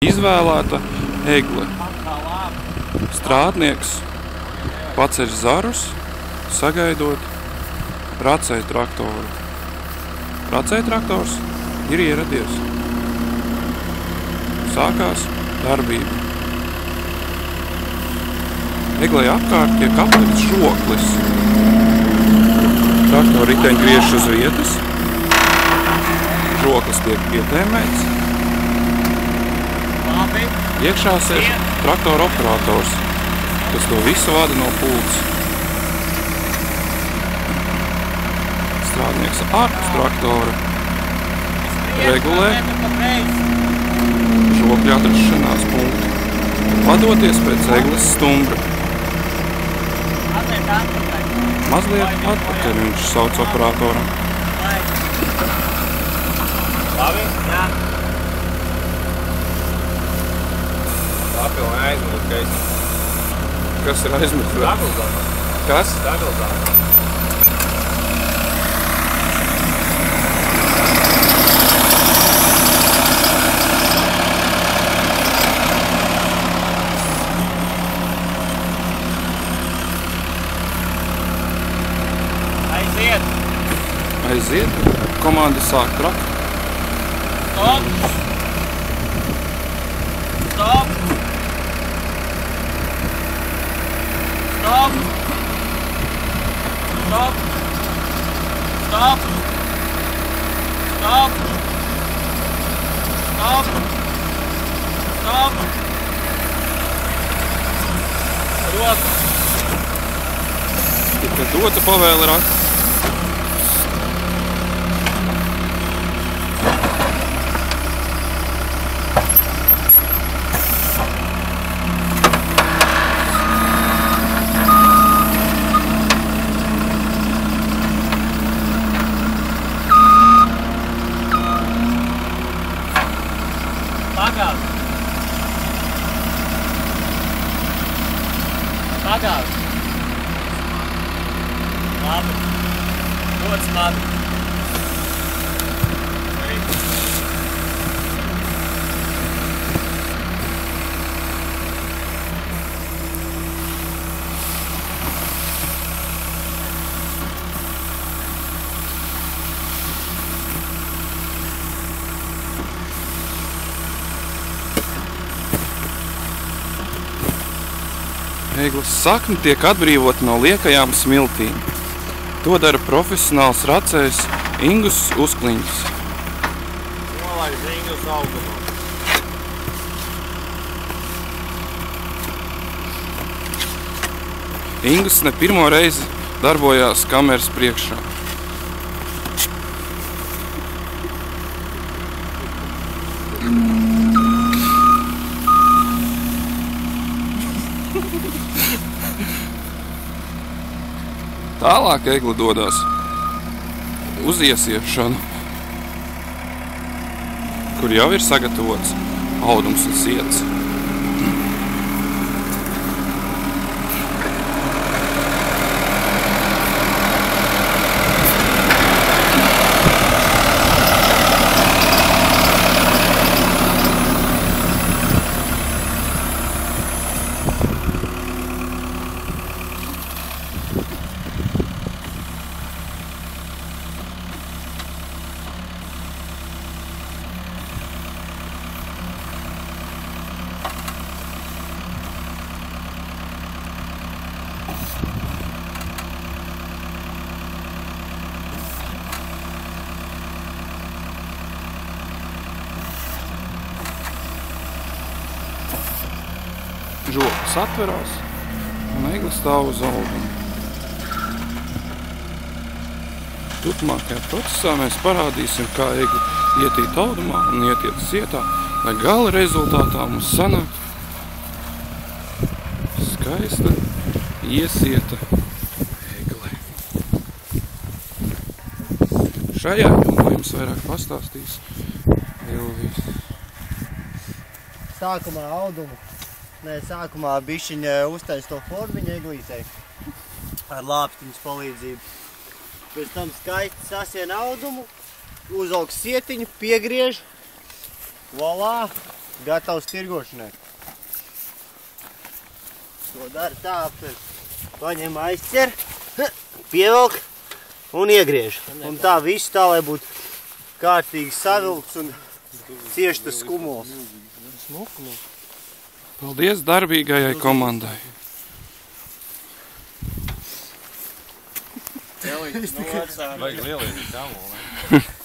Izvēlēta egle. Strādnieks paceļ zarus, sagaidot racēju traktoru. Racēju traktors ir ieradies. Sākās darbība. Eglei apkārt tiek aplikts žoklis. Traktora riteņi griežas uz vietas. Žoklis tiek pietēmēts. Iekšā sēž traktora operators, kas to visu vada no pults. Strādnieks ārpus traktora regulē žokļa atrašanās punktu, vadoties pēc egles stumbra. Mazliet atpakaļ viņš sauc operatoram. Labi? Jā. Tā pilnē aizmugurkais. Kas ir aizmugurkais? Dagulzātā. Kas? Dagulzātā. Aiziet! Aiziet. Komanda sāk trakt. Stop! Stop! Stop! Stop! Stop! Stop! Stop! Stop! Rota! Tikai dota pavēle rakt. Pagāz! Pagāz! Labi. Dots labi. Egles sakne tiek atbrīvota no liekajām smiltīm. To dara profesionāls racējs Ingus Uzkliņš. Nolaiž Ingus augumā. Ingus ne pirmo reizi darbojās kameras priekšā. Tālāk egle dodas uz iesiešanu, kur jau ir sagatavots audums un sietas. Žoklis atverās un egle stāv uz augumu. Turpmākajā procesā mēs parādīsim, kā egle ietīt audumā un ietiet sietā, lai gala rezultātā mums sanāk skaista iesieta egle. Šajā filmā jums vairāk pastāstīs Ilvijas. Sākumā audumu. Sākumā bišķiņa uztais to formiņu eglītei ar lāpstiņas palīdzību. Pēc tam skaisti sasien audumu, uzaugs sietiņu, piegriež, volā, gatavs tirgošanai. To dara tā, paņem aizķer, pievelk un iegriež. Un tā visu tā, lai būtu kārtīgi savilkts un cieši tas skumuls. Paldies darbīgajai komandai. Vajag lielīgi kamuli, ne?